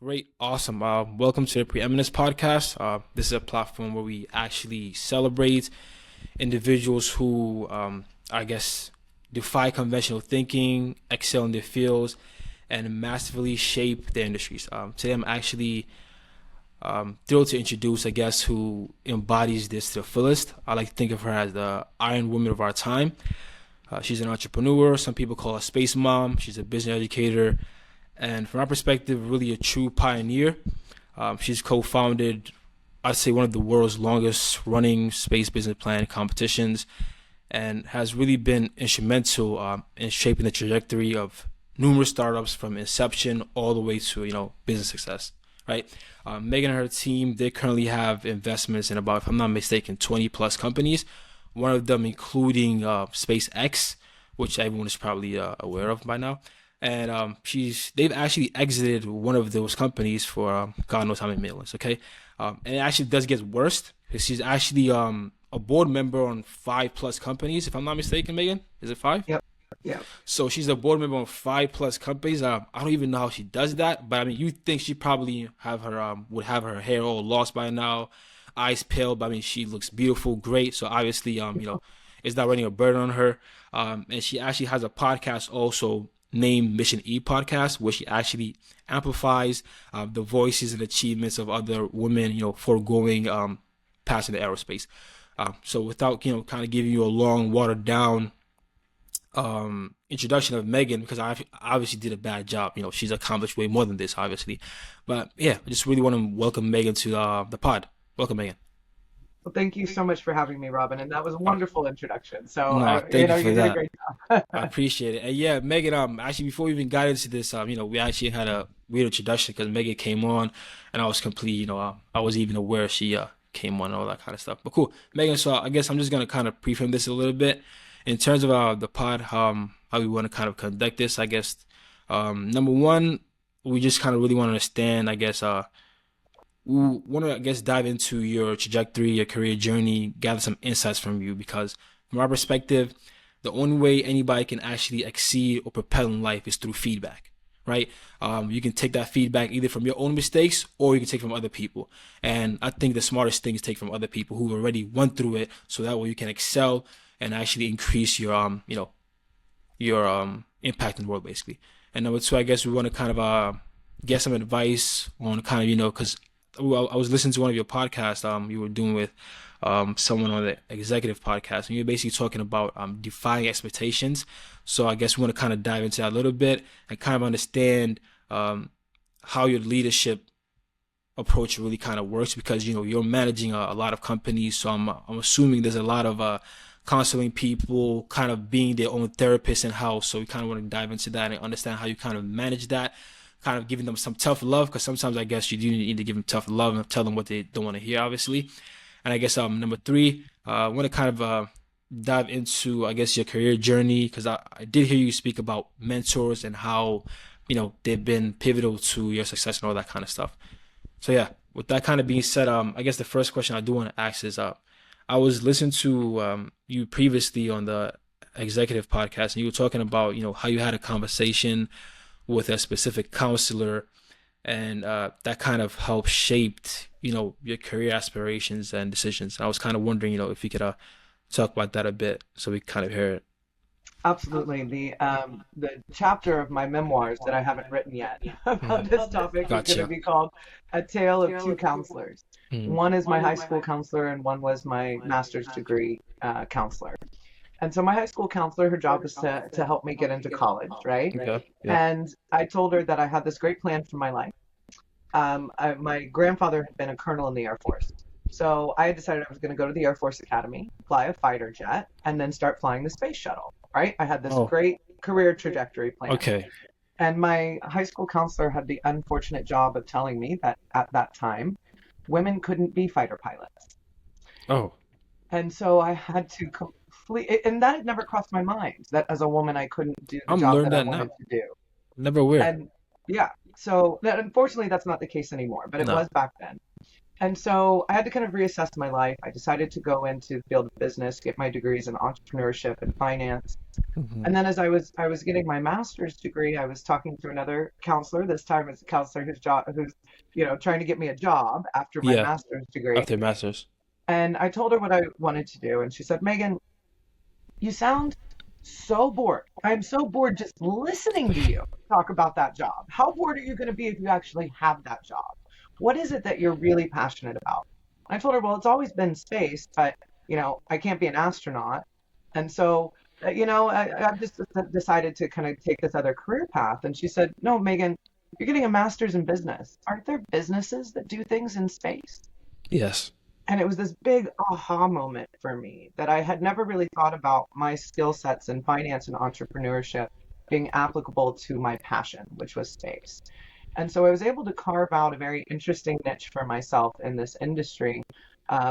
Great, awesome. Welcome to the Preeminence podcast. This is a platform where we actually celebrate individuals who, I guess, defy conventional thinking, excel in their fields, and massively shape their industries. Today, I'm actually thrilled to introduce a guest who embodies this to the fullest. I like to think of her as the Iron Woman of our time. She's an entrepreneur. Some people call her Space Mom. She's a business educator. And from our perspective, really a true pioneer. She's co-founded, I'd say, one of the world's longest running space business plan competitions, and has really been instrumental in shaping the trajectory of numerous startups from inception all the way to, business success, right? Megan and her team, they currently have investments in about, if I'm not mistaken, 20 plus companies, one of them including SpaceX, which everyone is probably aware of by now. And they've actually exited one of those companies for God knows how many millions. Okay, and it actually does get worse because she's actually a board member on 5+ companies, if I'm not mistaken. Megan, is it 5? Yep. Yeah. So she's a board member on 5+ companies. I don't even know how she does that, but I mean, you think she probably would have her hair all lost by now, eyes pale, but I mean, she looks beautiful, great. So obviously, it's not running a burden on her. And she actually has a podcast also named Mission E podcast, where she actually amplifies the voices and achievements of other women, foregoing past in the aerospace. So without, kind of giving you a long, watered down introduction of Megan, because I obviously did a bad job. She's accomplished way more than this, obviously. But yeah, I just really want to welcome Megan to the pod. Welcome, Megan. Well, thank you so much for having me, Robin. And that was a wonderful introduction. So, No, thank you for you did that. a great job. I appreciate it. And yeah, Megan, actually, before we even got into this, we actually had a weird introduction because Megan came on and I was complete, I wasn't even aware she came on and all that kind of stuff. But cool. Megan, so I guess I'm just going to kind of preframe this a little bit in terms of the pod, how we want to kind of conduct this, I guess. Number one, we just kind of really want to understand, I guess, we want to, I guess, dive into your trajectory, your career journey, gather some insights from you, because from our perspective, the only way anybody can actually exceed or propel in life is through feedback, right? You can take that feedback either from your own mistakes or you can take from other people. And I think the smartest thing is take from other people who already went through it, so that way you can excel and actually increase your, impact in the world, basically. And number two, I guess we want to kind of get some advice on kind of, because I was listening to one of your podcasts you were doing with someone on the executive podcast, and you're basically talking about defying expectations. So I guess we want to kind of dive into that a little bit and kind of understand how your leadership approach really kind of works, because you're managing a lot of companies. So I'm assuming there's a lot of counseling people, kind of being their own therapist in house. So we kind of want to dive into that and understand how you kind of manage that, kind of giving them some tough love, because sometimes I guess you do need to give them tough love and tell them what they don't want to hear, obviously. And I guess number three, I want to kind of dive into, I guess, your career journey, because I did hear you speak about mentors and how, they've been pivotal to your success and all that kind of stuff. So yeah, with that kind of being said, I guess the first question I do want to ask is, I was listening to you previously on the executive podcast, and you were talking about, how you had a conversation with a specific counselor, and that kind of helped shaped, your career aspirations and decisions. I was kind of wondering, if you could talk about that a bit so we kind of hear it. Absolutely. The chapter of my memoirs that I haven't written yet about this topic is going Gotcha. to be called A Tale of Two Counselors. One is my high school counselor, and one was my master's degree counselor. And so my high school counselor, her job was to help me get into college, right? Okay. Yeah. And I told her that I had this great plan for my life. My grandfather had been a colonel in the Air Force. So I had decided I was going to go to the Air Force Academy, fly a fighter jet, and then start flying the space shuttle, right? I had this great career trajectory plan. Okay. And my high school counselor had the unfortunate job of telling me that at that time, women couldn't be fighter pilots. Oh. And so I had to and that had never crossed my mind, that as a woman I couldn't do the job that I wanted to do. Never weird. And yeah, so unfortunately that's not the case anymore, but it was back then. And so I had to kind of reassess my life. I decided to go into the field of business, get my degrees in entrepreneurship and finance. Hmm. And then as I was getting my master's degree, I was talking to another counselor. This time it's a counselor who's trying to get me a job after my Yeah, master's degree. after masters. And I told her what I wanted to do, and she said, "Megan, you sound so bored. I'm so bored just listening to you talk about that job. How bored are you going to be if you actually have that job? What is it that you're really passionate about?" I told her, "Well, it's always been space, but I can't be an astronaut." And so, I've just decided to kind of take this other career path. And she said, "No, Megan, you're getting a master's in business. Aren't there businesses that do things in space?" Yes. And it was this big aha moment for me that I had never really thought about my skill sets in finance and entrepreneurship being applicable to my passion, which was space. And so I was able to carve out a very interesting niche for myself in this industry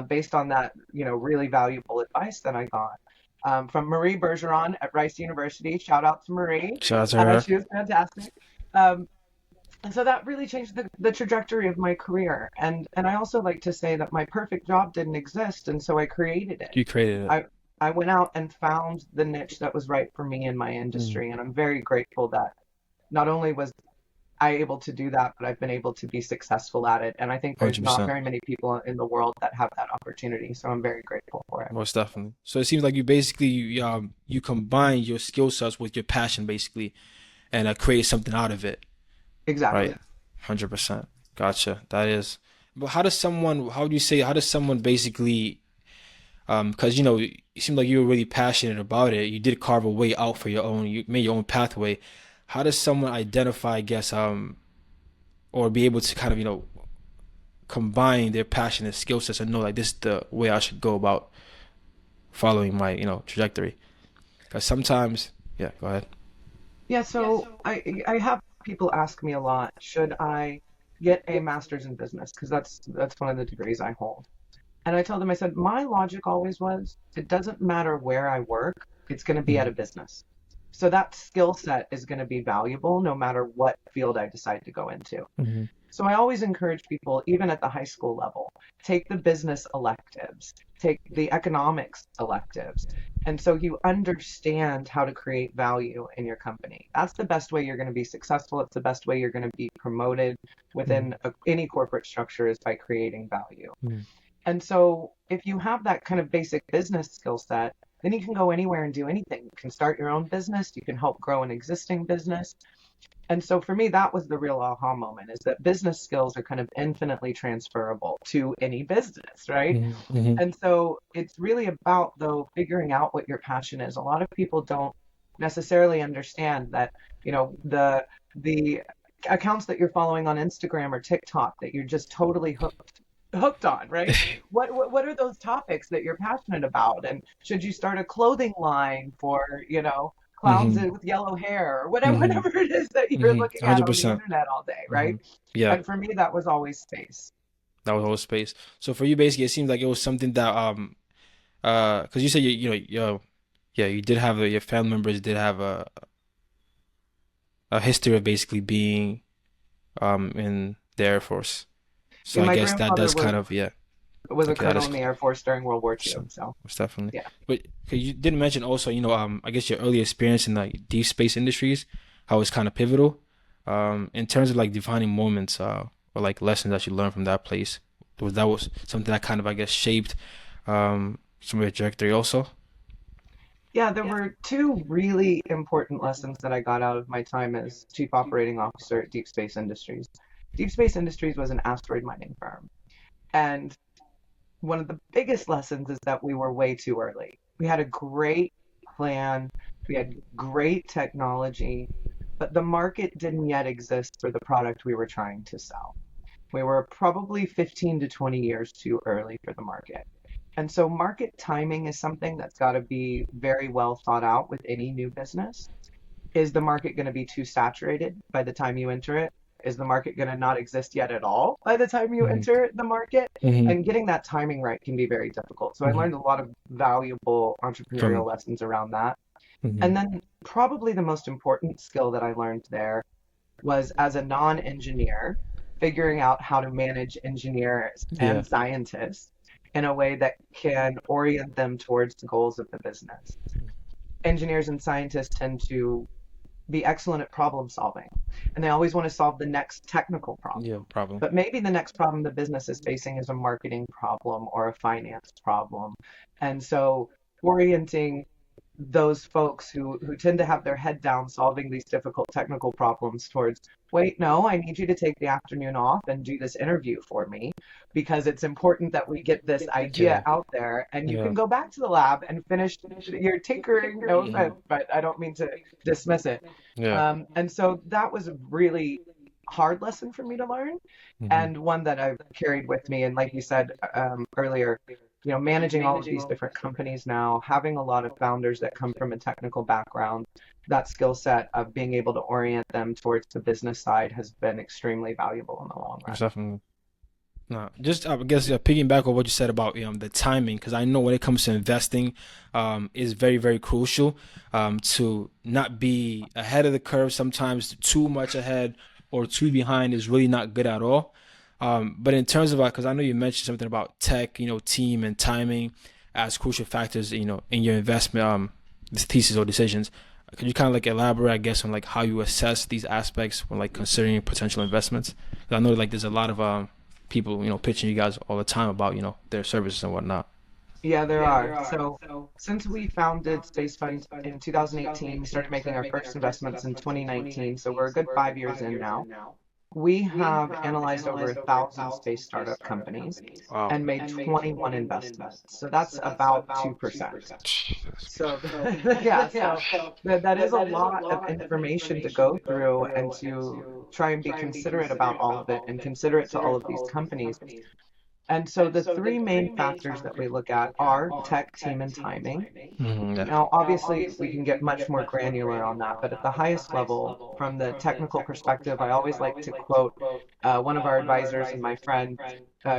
based on that, really valuable advice that I got from Marie Bergeron at Rice University. Shout out to Marie. Shout out to her. She was fantastic. Um, and so that really changed the trajectory of my career. And I also like to say that my perfect job didn't exist, and so I created it. You created it. I went out and found the niche that was right for me in my Mm, industry, and I'm very grateful that not only was I able to do that, but I've been able to be successful at it. And I think there's not 100%. very many people in the world that have that opportunity, so I'm very grateful for it. Most definitely. So it seems like you basically you combine your skill sets with your passion basically and create something out of it, right? Exactly. 100%. Gotcha. That is. But how do you say, how does someone basically, because it seemed like you were really passionate about it. You did carve a way out for your own, you made your own pathway. How does someone identify, I guess, or be able to kind of, combine their passion and skill sets and know like this is the way I should go about following my, trajectory? Because sometimes, yeah, go ahead. Yeah, so I have people ask me a lot, should I get a master's in business? Because that's one of the degrees I hold. And I told them, I said, my logic always was, it doesn't matter where I work, it's going to be at Hmm. a business. So that skill set is going to be valuable no matter what field I decide to go into. Hmm. So I always encourage people, even at the high school level, take the business electives, take the economics electives. And so you understand how to create value in your company. That's the best way you're going to be successful. It's the best way you're going to be promoted within any corporate structure is by creating value. Hmm. And so if you have that kind of basic business skill set, then you can go anywhere and do anything. You can start your own business, you can help grow an existing business. And so for me, that was the real aha moment is that business skills are kind of infinitely transferable to any business, right? Hmm. Hmm. And so it's really about, though, figuring out what your passion is. A lot of people don't necessarily understand that, the accounts that you're following on Instagram or TikTok that you're just totally hooked on, right? What are those topics that you're passionate about? And should you start a clothing line for, clowns Hmm. with yellow hair or whatever Hmm. whatever it is that you're Hmm. looking at on the 100%. internet all day, Hmm. right? Yeah, And for me, that was always space. that was whole space. So for you, basically, it seems like it was something that because you said yeah, you did have your family members did have a history of basically being in the Air Force. So Yeah, I my guess that grandfather does was kind of, yeah. was a Okay, that colonel is in the Air Force during World War II. so So most definitely. yeah. But 'cause you didn't mention also, I guess your early experience in like deep space industries, how it's kind of pivotal. In terms of like defining moments, or like lessons that you learned from that place. Was something that kind of, I guess, shaped some of your trajectory also? Yeah, there were two really important lessons that I got out of my time as Chief Operating Officer at Deep Space Industries. Deep Space Industries was an asteroid mining firm. And one of the biggest lessons is that we were way too early. We had a great plan, we had great technology, but the market didn't yet exist for the product we were trying to sell. We were probably 15 to 20 years too early for the market. And so market timing is something that's got to be very well thought out with any new business. Is the market going to be too saturated by the time you enter it? Is the market going to not exist yet at all by the time you Hmm. enter the market? Hmm. And getting that timing right can be very difficult. So I Hmm. learned a lot of valuable entrepreneurial From lessons around that. hmm. And then probably the most important skill that I learned there was as a non-engineer figuring out how to manage engineers Yeah. and scientists in a way that can orient them towards the goals of the business. Engineers and scientists tend to be excellent at problem solving, and they always want to solve the next technical problem. Yeah. Problem. But maybe the next problem the business is facing is a marketing problem or a finance problem. And so orienting those folks who tend to have their head down solving these difficult technical problems towards, wait, no, I need you to take the afternoon off and do this interview for me because it's important that we get this Yeah. idea out there and you Yeah. can go back to the lab and finish your tinkering. No offense, but I don't mean to dismiss it. Yeah. And so that was a really hard lesson for me to learn, and one that I've carried with me. And like you said earlier, managing all of these different companies now, having a lot of founders that come from a technical background, that skill set of being able to orient them towards the business side has been extremely valuable in the long run. Definitely. No, just I guess piggyback on what you said about the timing, because I know when it comes to investing, is very, very crucial to not be ahead of the curve. Sometimes too much ahead or too behind is really not good at all. But in terms of because I know you mentioned something about tech, team and timing as crucial factors, in your investment thesis or decisions. Could you kind of like elaborate, I guess, on like how you assess these aspects when like considering potential investments? 'Cause I know like there's a lot of people, pitching you guys all the time about, their services and whatnot. Yeah, there are. So since we founded SpaceFund in 2018, we started making our first investments in 2019. So we're a good 5 years in now. We have analyzed over 1,000 space startup companies Wow. and made 21 investments. So that's about 2%. So yeah, so that is a lot of information to go through and to try and be considerate about all of it and considerate to all of these companies. And so the three main factors that we look at are tech, team, and timing. Yeah. Now, obviously, we can get much more granular on that, but at the highest level, from the technical perspective, I always like to quote one of our advisors and my friend,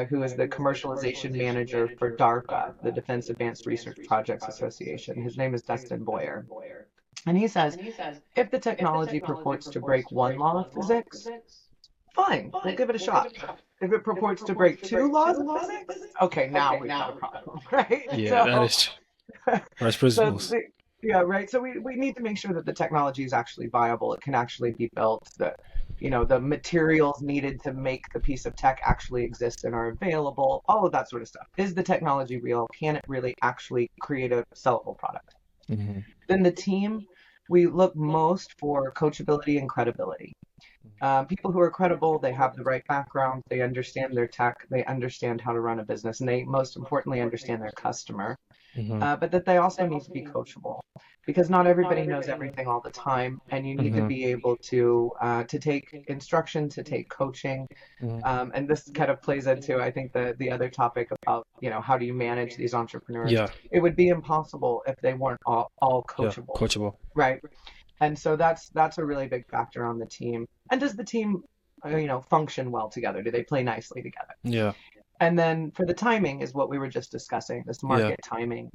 who is the commercialization manager for DARPA, the Defense Advanced Research Projects Association. His name is Dustin Boyer. And he says, if the technology purports to break one law of physics, fine, we'll give it a shot. If it purports to break two laws of physics, okay, now we've got a problem, right? Yeah, that is first principles. Yeah, right. So we need to make sure that the technology is actually viable. It can actually be built. The materials needed to make the piece of tech actually exist and are available. All of that sort of stuff. Is the technology real? Can it really actually create a sellable product? Mm-hmm. Then the team, we look most for coachability and credibility. People who are credible, they have the right background, they understand their tech, they understand how to run a business, and they most importantly understand their customer. But that they also need to be coachable, because not everybody knows everything all the time, and you need to be able to take instruction, to take coaching. And this kind of plays into, I think, the other topic about, how do you manage these entrepreneurs? Yeah. It would be impossible if they weren't all coachable. Yeah, coachable. Right. And so that's a really big factor on the team. And does the team, function well together? Do they play nicely together? Yeah. And then for the timing is what we were just discussing, this market timing.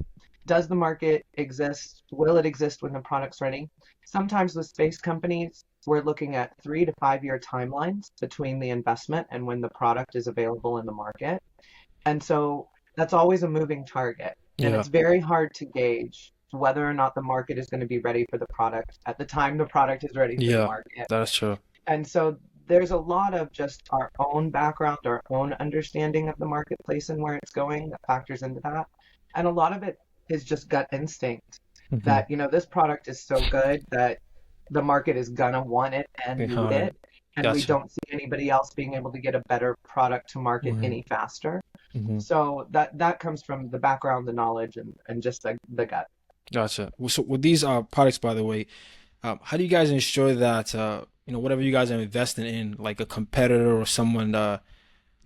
Does the market exist? Will it exist when the product's ready? Sometimes with space companies, we're looking at 3 to 5 year timelines between the investment and when the product is available in the market. And so that's always a moving target. And it's very hard to gauge whether or not the market is going to be ready for the product at the time the product is ready for the market. That's true. And so there's a lot of just our own background, our own understanding of the marketplace and where it's going that factors into that. And a lot of it is just gut instinct that, this product is so good that the market is gonna want it and need it. And we don't see anybody else being able to get a better product to market any faster. So that comes from the background, the knowledge, and just the gut. Gotcha. So with these products, by the way, how do you guys ensure that whatever you guys are investing in, like a competitor or someone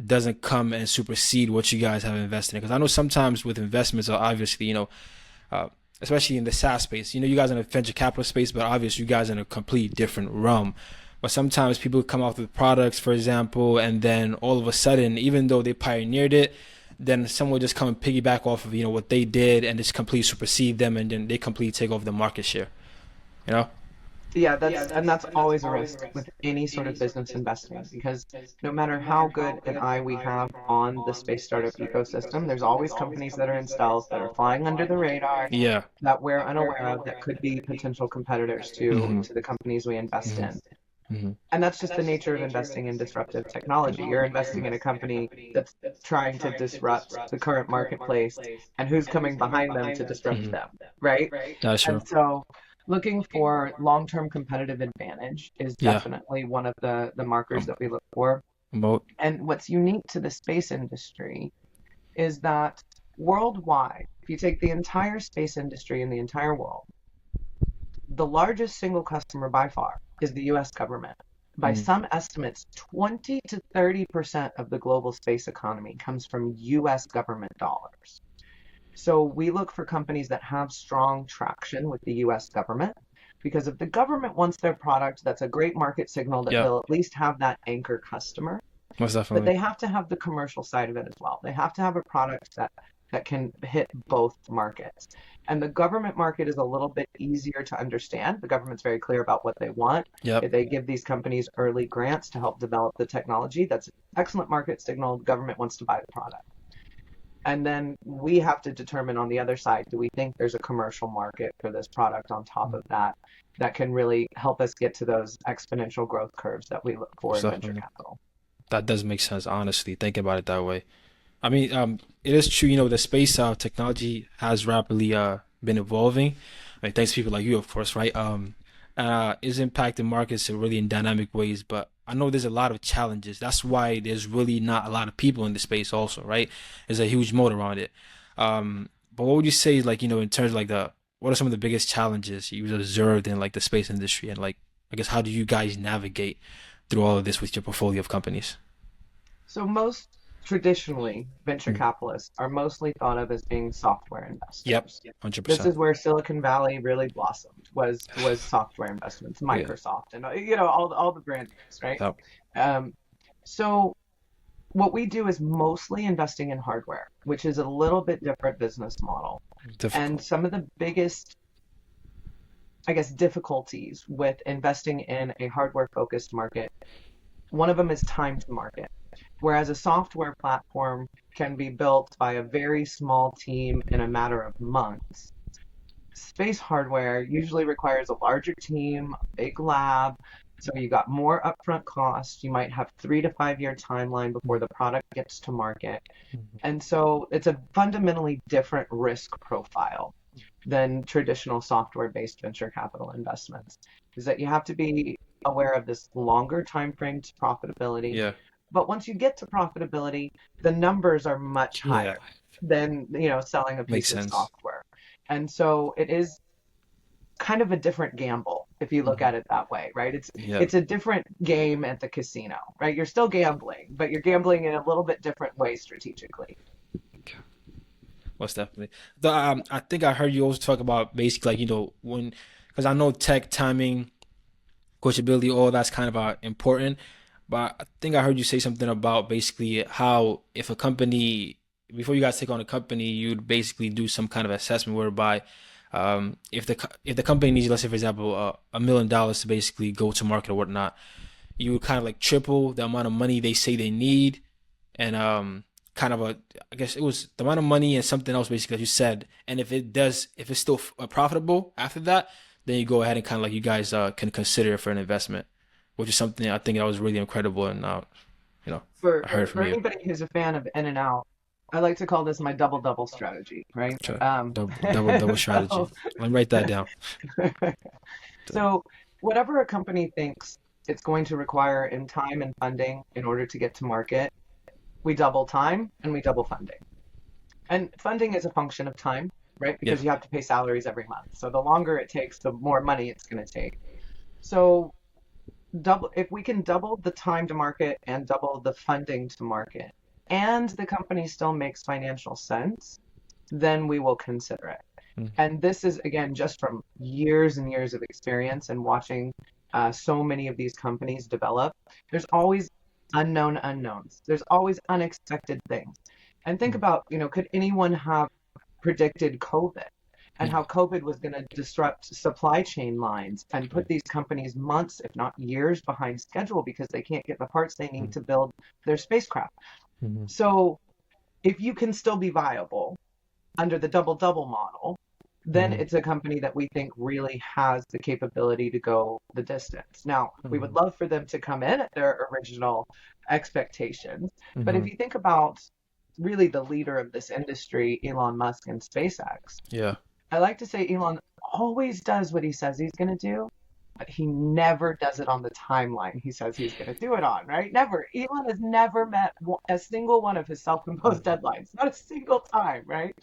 doesn't come and supersede what you guys have invested in? Because I know sometimes with investments, obviously, especially in the SaaS space, you guys are in the venture capital space, but obviously you guys are in a completely different realm. But sometimes people come out with products, for example, and then all of a sudden, even though they pioneered it, then someone will just come and piggyback off of what they did and just completely supersede them, and then they completely take over the market share. Yeah, that's always a risk with any sort of business investing because no matter how good an eye we have on the space startup ecosystem, there's always companies that are in stealth that are flying under the radar Yeah. that we're unaware of that could be potential competitors to Hmm. the companies we invest Hmm. in. Hmm. And that's just the nature of investing in disruptive technology. You're investing in a company that's trying to disrupt the current marketplace, and who's coming behind them to disrupt Hmm. them, right? That's And true. so looking for long-term competitive advantage is Yeah. definitely one of the markers Um, that we look for. Moat. And what's unique to the space industry is that worldwide, if you take the entire space industry in the entire world, the largest single customer by far is the US government. By Mm. some estimates, 20 to 30% of the global space economy comes from US government dollars. So we look for companies that have strong traction with the US government because if the government wants their product, that's a great market signal that Yeah. they'll at least have that anchor customer. Most But definitely. they have to have the commercial side of it as well. They have to have a product that can hit both markets. And the government market is a little bit easier to understand. The government's very clear about what they want. Yep. If they give these companies early grants to help develop the technology, that's an excellent market signal. The government wants to buy the product. And then we have to determine on the other side, do we think there's a commercial market for this product on top of that that can really help us get to those exponential growth curves that we look for Most in venture definitely. capital? That does make sense, honestly, thinking about it that way. I mean, it is true, the space technology has rapidly been evolving. Like thanks to people like you, of course, right? Is impacting markets in really in dynamic ways, but I know there's a lot of challenges. That's why there's really not a lot of people in the space also, right? There's a huge moat around it. But what would you say, like, in terms of like what are some of the biggest challenges you've observed in like the space industry and like, I guess, how do you guys navigate through all of this with your portfolio of companies? So most traditionally, venture Mm. capitalists are mostly thought of as being software Yep, investors. This 100%. is where Silicon Valley really blossomed, was software investments, Yeah. Microsoft, and all the brand names, right? Yep. Um, so what we do is mostly investing in hardware, which is a little bit different business model. And Difficult. some of the biggest, I guess, difficulties with investing in a hardware focused market, one of them is time to market. Whereas a software platform can be built by a very small team in a matter of months, space hardware usually requires a larger team, a big lab. So you got more upfront costs. You might have 3 to 5 year timeline before the product gets to market. Mhm. And so it's a fundamentally different risk profile than traditional software-based venture capital investments. Is that you have to be aware of this longer time frame to profitability. Yeah. But once you get to profitability, the numbers are much Yeah. higher than, selling a Makes piece of sense. software. And so it is kind of a different gamble if you look Mhm. at it that way, right? It's Yeah. it's a different game at the casino, right? You're still gambling, but you're gambling in a little bit different way strategically. Most definitely. I think I heard you also talk about basically like, when, because I know tech, timing, coachability, all that's kind of important. But I think I heard you say something about basically how if a company, before you guys take on a company, you'd basically do some kind of assessment whereby if the company needs, let's say, for example, $1 million to basically go to market or whatnot, you would kind of like triple the amount of money they say they need and kind of I guess it was the amount of money and something else basically that you said. And if it's still profitable after that, then you go ahead and kind of like you guys can consider it for an investment, which is something I think that was really incredible and you know For I heard from for you. anybody who's a fan of In and Out, I like to call this my double double strategy, right? Sure. Double strategy. So Let me write that down. so whatever a company thinks it's going to require in time and funding in order to get to market, we double time and we double funding. And funding is a function of time, right? Yeah. Because you have to pay salaries every month. So the longer it takes, the more money it's going to take. So double if we can double the time to market and double the funding to market, and the company still makes financial sense, then we will consider it. Mm. And this is again just from years and years of experience and watching so many of these companies develop. There's always unknown unknowns. There's always unexpected things. And think Mm. about, could anyone have predicted COVID? and how COVID was going to disrupt supply chain lines and put these companies months, if not years, behind schedule because they can't get the parts they need to build their spacecraft. Mm-hmm. So if you can still be viable under the double double model, then Mm-hmm. it's a company that we think really has the capability to go the distance. Now, we would love for them to come in at their original expectations. But if Mm-hmm. you think about really the leader of this industry, Elon Musk and SpaceX, Yeah. I like to say Elon always does what he says he's going to do, but he never does it on the timeline he says he's going to do it on, right? Never. Elon has never met a single one of his self-imposed deadlines, not a single time, right?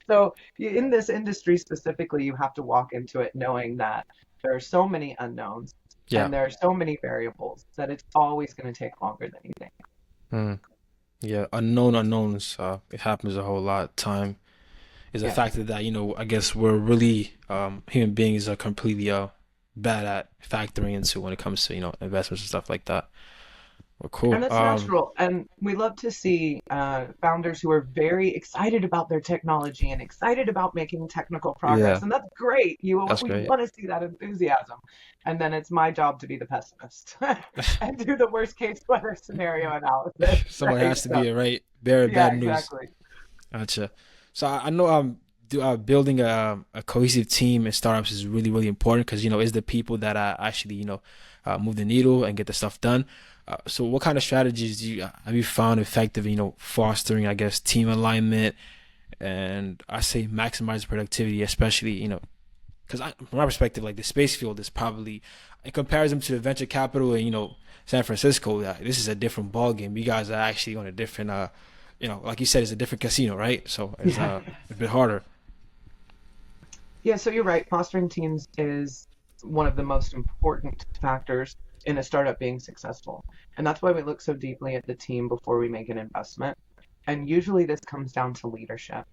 So in this industry specifically, you have to walk into it knowing that there are so many unknowns Yeah. and there are so many variables that it's always going to take longer than you think. Mm. Yeah. Unknown unknowns. It happens a whole lot. Time is a Yes. factor that, I guess we're really, human beings are completely bad at factoring into when it comes to, investments and stuff like that. Well, And cool. that's natural. And we love to see founders who are very excited about their technology and excited about making technical progress. Yeah, And that's great. that's We great. want to see that enthusiasm. And then it's my job to be the pessimist and do the worst case weather scenario analysis, Someone right? has to So, be right, bearer of yeah, bad news. exactly. Gotcha. So I know building a cohesive team in startups is really really important because it's the people that actually move the needle and get the stuff done. So what kind of strategies have you found effective in fostering, I guess, team alignment and I say maximize productivity, especially because from my perspective, like the space field is probably in comparison to the venture capital in San Francisco, this is a different ball game. You guys are actually on a different like you said, it's a different casino, right? So it's Yeah. a bit harder. Yeah, so you're right. Fostering teams is one of the most important factors in a startup being successful. And that's why we look so deeply at the team before we make an investment. And usually this comes down to leadership.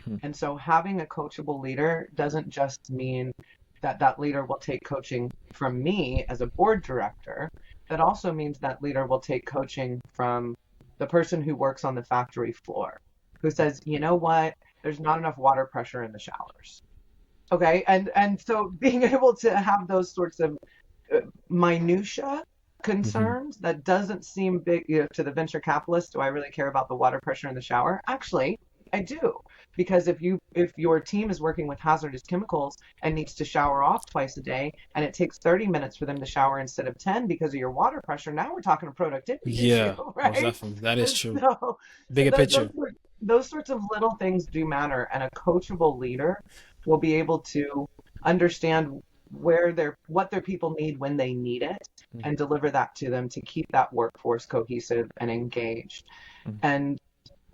Mhm. And so having a coachable leader doesn't just mean that that leader will take coaching from me as a board director. That also means that leader will take coaching from the person who works on the factory floor, who says, you know what, there's not enough water pressure in the showers. Okay, and so being able to have those sorts of minutia Mhm. concerns that doesn't seem big, to the venture capitalist. Do I really care about the water pressure in the shower? Actually, I do, because if your team is working with hazardous chemicals and needs to shower off twice a day, and it takes 30 minutes for them to shower instead of 10 because of your water pressure, now we're talking a productivity issue, Yeah, most right? definitely. That is And true. so Bigger picture. those sorts of little things do matter, and a coachable leader will be able to understand what their people need when they need it Mhm. and deliver that to them to keep that workforce cohesive and engaged. Mhm. And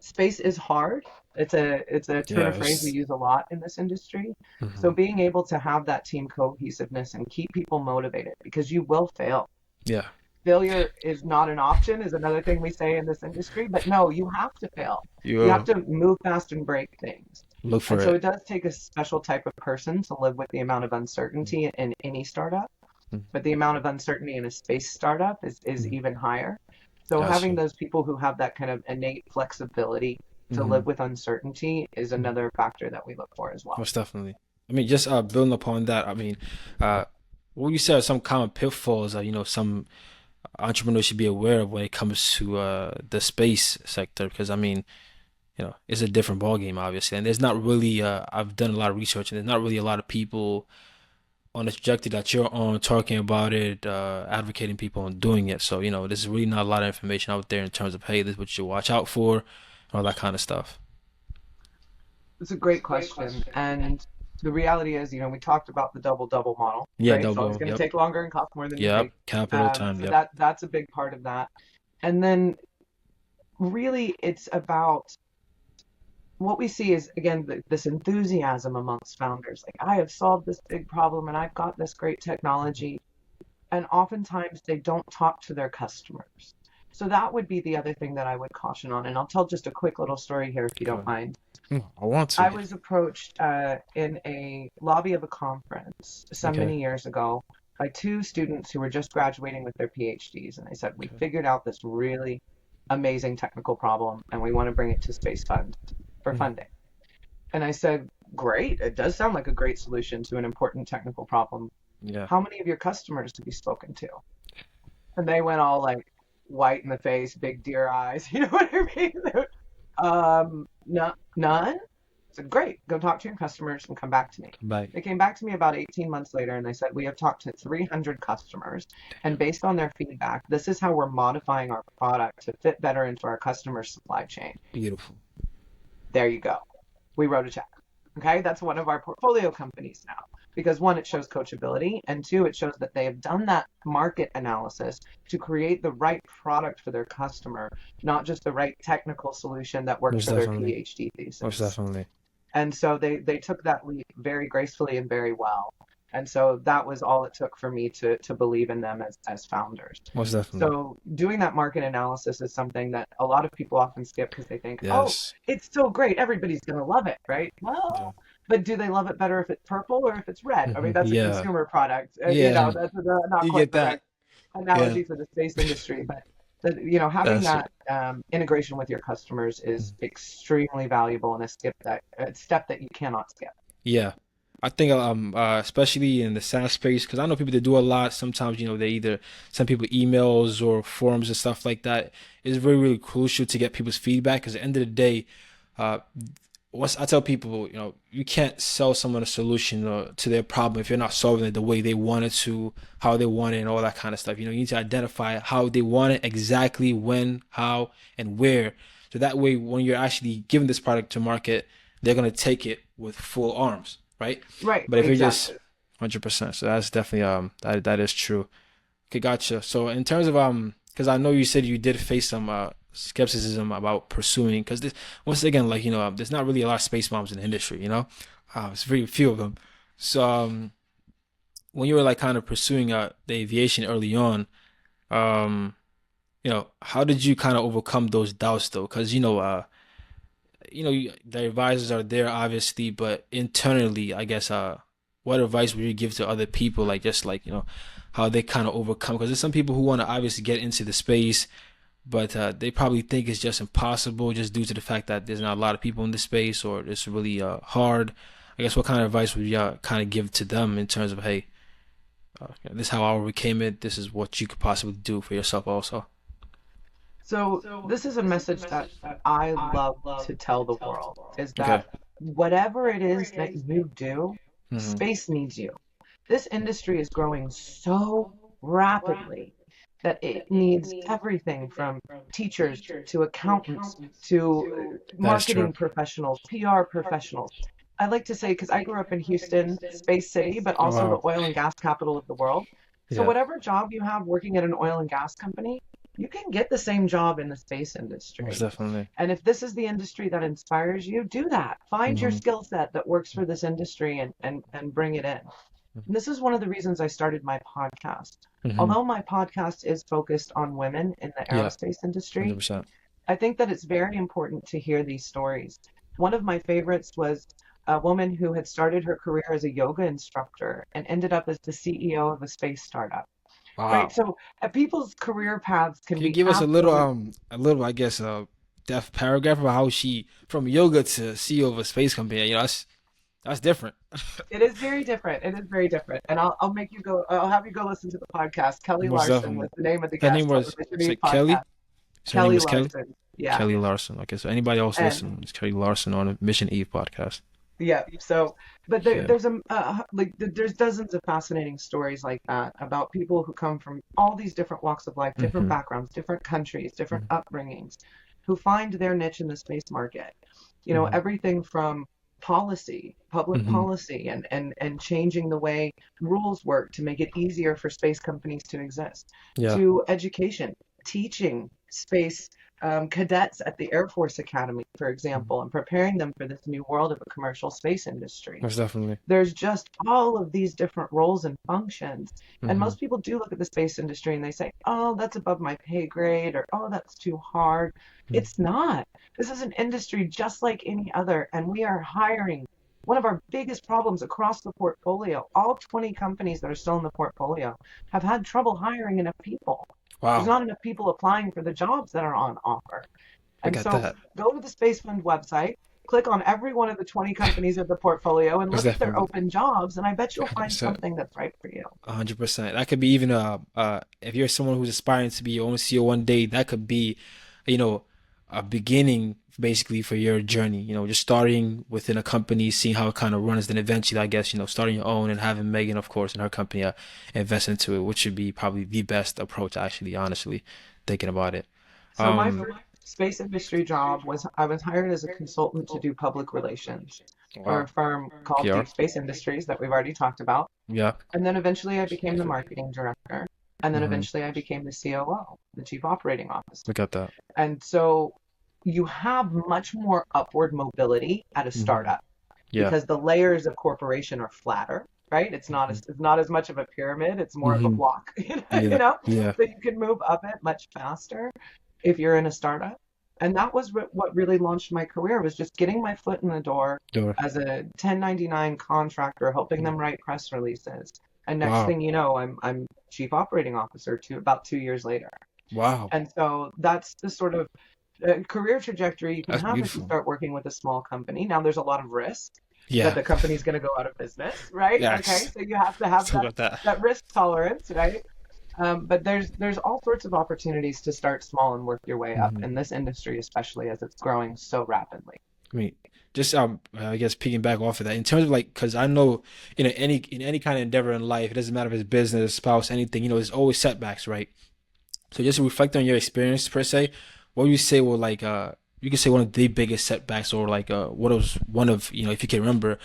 space is hard. It's a turn Yeah, of phrase we it's use a lot in this industry. So mhm. being able to have that team cohesiveness and keep people motivated, because you will fail. Yeah. Failure is not an option, is another thing we say in this industry. But no, you have to fail. You have You to move fast and break things. look And for so it. it does take a special type of person to live with the amount of uncertainty in any startup. Mhm. But the amount of uncertainty in a space startup is Mhm. even higher. So having Gotcha. those people who have that kind of innate flexibility to live Mhm. with uncertainty is another factor that we look for as well. Most definitely. I mean, just building upon that, I mean, uh, what you said are some common pitfalls that, some entrepreneurs should be aware of when it comes to the space sector, because I mean, it's a different ballgame, obviously, and there's not really I've done a lot of research, and there's not really a lot of people on the trajectory that you're on talking about it, advocating people on doing it. So, there's really not a lot of information out there in terms of, hey, this is what you should watch out for, all that kind of stuff. It's a great question. And the reality is, we talked about the double double model, Yeah, right? It's always double. going to Yep. take longer and cost more than you Yep. think. Capital time. So Yep. that's a big part of that. And then really it's about what we see is, again, this enthusiasm amongst founders. Like, I have solved this big problem and I've got this great technology. And oftentimes they don't talk to their customers. So that would be the other thing that I would caution on. And I'll tell just a quick little story here if you Go don't ahead. mind. I want I to. was approached in a lobby of a conference some Okay. many years ago by two students who were just graduating with their PhDs. And they said, we Okay. figured out this really amazing technical problem and we want to bring it to SpaceFund for Mm. funding. And I said, great. It does sound like a great solution to an important technical problem. Yeah. How many of your customers have you spoken to? And they went all like white in the face, big deer eyes. You know what I mean? No, none. I said, great. Go talk to your customers and come back to me. Bye. They came back to me about 18 months later and they said, we have talked to 300 customers. And based on their feedback, this is how we're modifying our product to fit better into our customer supply chain. Beautiful. There you go. We wrote a check. Okay, that's one of our portfolio companies now. Because one, it shows coachability, and two, it shows that they have done that market analysis to create the right product for their customer, not just the right technical solution that works Most for their definitely. PhD Most thesis. definitely. And so they took that leap very gracefully and very well. And so that was all it took for me to believe in them as founders. Most definitely. So doing that market analysis is something that a lot of people often skip because they think, oh, Yes. it's so great. Everybody's going to love it, right? Yeah. Well, but do they love it better if it's purple or if it's red? I mean, that's a Yeah. consumer product. Yeah. That's not You quite get the right that. Yeah. analogy for the space industry. But having That's it. that integration with your customers is extremely valuable and a step that you cannot skip. Yeah. I think especially in the SaaS space, because I know people that do a lot. Sometimes, they either send people emails or forums and stuff like that. It's really, really crucial to get people's feedback because at the end of the day, uh, once I tell people, you can't sell someone a solution to their problem if you're not solving it the way they want it to, how they want it, and all that kind of stuff. You need to identify how they want it, exactly when, how, and where. So that way, when you're actually giving this product to market, they're gonna take it with full arms, right? Right, But if you're just exactly. 100%, so that's definitely that is true. Okay, gotcha. So in terms of because I know you said you did face some skepticism about pursuing, because this once again, like there's not really a lot of space moms in the industry, it's very few of them. So when you were like kind of pursuing the aviation early on, um, how did you kind of overcome those doubts though? Because the advisors are there obviously, but internally, I guess, what advice would you give to other people, like just like how they kind of overcome? Because there's some people who want to obviously get into the space, but they probably think it's just impossible just due to the fact that there's not a lot of people in the space or it's really hard. I guess what kind of advice would you kind of give to them in terms of, hey, this is how I overcame it. This is what you could possibly do for yourself also. So this is a message that I love to tell the world is Okay. that whatever it is that you do, Mm-hmm. space needs you. This industry is growing so rapidly that it needs everything from teachers to accountants to That is true. marketing professionals, PR professionals. I like to say, because I grew up in Houston, Space City, but Oh, also the wow. oil and gas capital of the world. So Yeah. whatever job you have working at an oil and gas company, you can get the same job in the space Most industry. definitely. And if this is the industry that inspires you, do that. Find your Mm-hmm. skill set that works for this industry and bring it in. And this is one of the reasons I started my podcast. Mm-hmm. Although my podcast is focused on women in the Yeah. aerospace industry, 100%. I think that it's very important to hear these stories. One of my favorites was a woman who had started her career as a yoga instructor and ended up as the CEO of a space startup. Right? Wow. So people's career paths can Can you be give us absolutely. a little, I guess, depth paragraph about how she from yoga to CEO of a space company? That's different. It is very different. It is very different. And I'll make you go, I'll have you go listen to the podcast. Kelly Most Larson definitely. was the name of the Her name guest on the was, Mission it's Eve like Kelly. podcast. Her name Kelly was Kelly. Larson. Yeah. Kelly Larson. Okay, so anybody else And listening, it's Kelly Larson on a Mission Eve podcast. yeah, so, but Okay. there's dozens of fascinating stories like that about people who come from all these different walks of life, different Mm-hmm. backgrounds, different countries, different Mm-hmm. upbringings, who find their niche in the space market. Mm-hmm. Everything from policy, public Mm-hmm. policy, and changing the way rules work to make it easier for space companies to exist, Yeah. to education, teaching space cadets at the Air Force Academy, for Mhm. example, and preparing them for this new world of a commercial space industry. Most definitely. There's just all of these different roles and functions. And Mm-hmm. most people do look at the space industry and they say, oh, that's above my pay grade, or oh, that's too hard. It's not. This is an industry just like any other, and we are hiring. One of our biggest problems across the portfolio, all 20 companies that are still in the portfolio, have had trouble hiring enough people. There's Wow. not enough people applying for the jobs that are on offer. I And got so that. go to the SpaceFund website. click on every one of the 20 companies of the portfolio and Most look at their definitely. open jobs, and I bet you'll find 100%. something that's right for you. 100%. That could be even if you're someone who's aspiring to be your own CEO one day, that could be, you know, a beginning basically for your journey. Just starting within a company, seeing how it kind of runs, then eventually, I guess, starting your own and having Megan, of course, and her company invest into it, which should be probably the best approach, actually, honestly, thinking about it. So my Um, first space industry job was I was hired as a consultant to do public relations for wow. a firm called PR. Deep Space Industries that we've already talked about. Yeah. And then eventually I became the marketing director. And then Hmm. eventually I became the COO, the Chief Operating Officer. Look at that. And so you have much more upward mobility at a Hmm. startup Yeah. because the layers of corporation are flatter, right? Hmm. It's not as much of a pyramid, it's more of a Hmm. block, Yeah. Yeah. So you can move up it much faster if you're in a startup. And that was what really launched my career was just getting my foot in the door Door. as a 1099 contractor, helping them write press releases. And next Wow. thing you know, I'm chief operating officer about 2 years later. Wow. And so that's the sort of career trajectory you can That's have if you beautiful. start working with a small company. Now, there's a lot of risk that Yeah. the company's going to go out of business, right? Okay, Yes. so you have to Let's have talk about that. that risk tolerance, right? But there's all sorts of opportunities to start small and work your way up Hmm. in this industry, especially as it's growing so rapidly. I mean, just I guess picking back off of that in terms of like, because I know, any kind of endeavor in life, it doesn't matter if it's business, spouse, anything, there's always setbacks, right? So just to reflect on your experience per se, what would you say were like you could say one of the biggest setbacks, or like what was one of, if you can remember,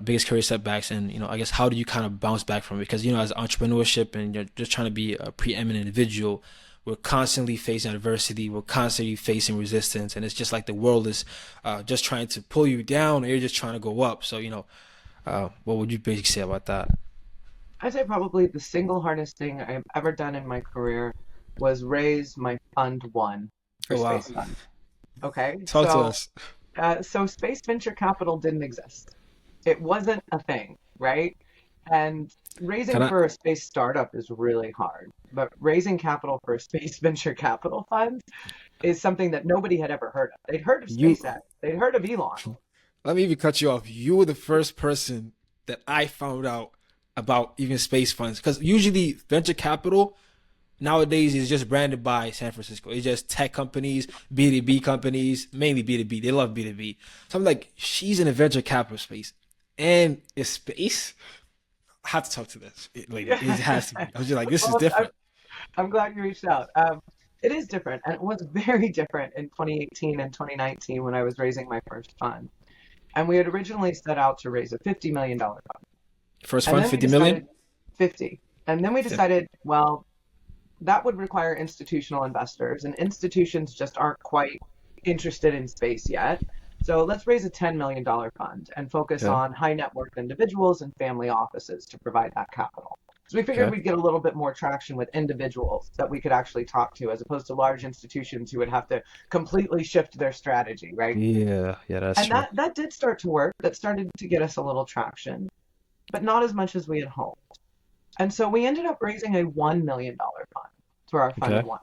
biggest career setbacks, and I guess how do you kind of bounce back from it? Because as entrepreneurship and you're just trying to be a preeminent individual, we're constantly facing adversity, we're constantly facing resistance, and it's just like the world is just trying to pull you down, or you're just trying to go up. So what would you basically say about that? I'd say probably the single hardest thing I've ever done in my career was raise my fund one for Oh wow, SpaceFund. Okay, talk to us. so space venture capital didn't exist. It wasn't a thing, right? And Can raising I? for a space startup is really hard, but raising capital for a space venture capital fund is something that nobody had ever heard of. They'd heard of You SpaceX, they'd heard of Elon. Let me even cut you off. You were the first person that I found out about even space funds, because usually venture capital nowadays is just branded by San Francisco. It's just tech companies, B2B companies, mainly B2B. They love B2B. So I'm like, she's in a venture capital space, and it's space. I have to talk to this lady. It has to be. I was just like, this is Well, different. I'm glad you reached out. It is different, and it was very different in 2018 and 2019 when I was raising my first fund. And we had originally set out to raise a $50 million fund. First And fund, then we 50 million. decided 50. And then we decided, well, that would require institutional investors, and institutions just aren't quite interested in space yet. So let's raise a $10 million fund and focus Okay. on high net worth individuals and family offices to provide that capital. So we figured Okay. we'd get a little bit more traction with individuals that we could actually talk to as opposed to large institutions who would have to completely shift their strategy, right? Yeah. Yeah, that's And true. that did start to work. That started to get us a little traction, but not as much as we had hoped. And so we ended up raising a $1 million fund for our fund Okay. one,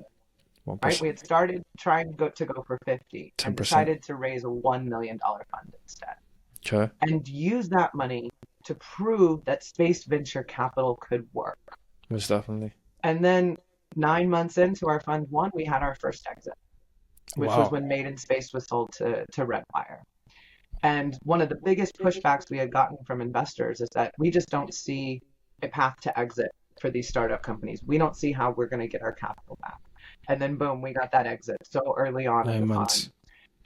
right? We 1%. had started trying to go for 50 and 10%. decided to raise a $1 million fund instead Okay. and use that money to prove that space venture capital could work. Most definitely. And then 9 months into our fund one, we had our first exit, which was Wow. when Made in Space was sold to Redwire. And one of the biggest pushbacks we had gotten from investors is that we just don't see a path to exit for these startup companies. We don't see how we're going to get our capital back. And then boom, we got that exit so early on in the 9 months. fund.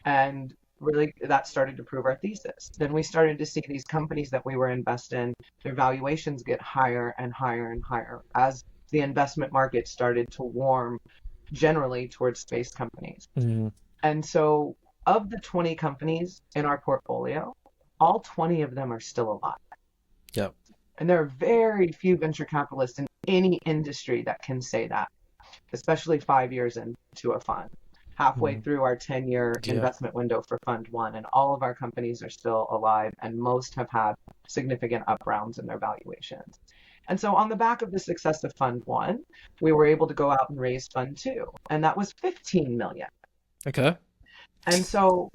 And really that started to prove our thesis. Then we started to see these companies that we were invested in, their valuations get higher and higher and higher as the investment market started to warm generally towards space companies. Hmm. And so, of the 20 companies in our portfolio, all 20 of them are still alive. Yep. And there are very few venture capitalists in any industry that can say that, especially 5 years into a fund, halfway Hmm. through our 10-year Yeah. investment window for Fund One. And all of our companies are still alive, and most have had significant up rounds in their valuations. And so, on the back of the success of Fund One, we were able to go out and raise Fund Two, and that was 15 million. Okay. And so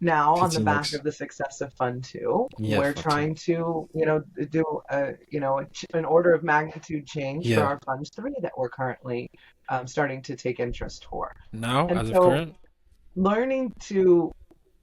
Now, on the 15 back bucks. of the success of Fund 2, Yeah, we're fun too. trying to, do an order of magnitude change for Yeah. our Fund 3 that we're currently starting to take interest for. Now, And as of so, current. learning to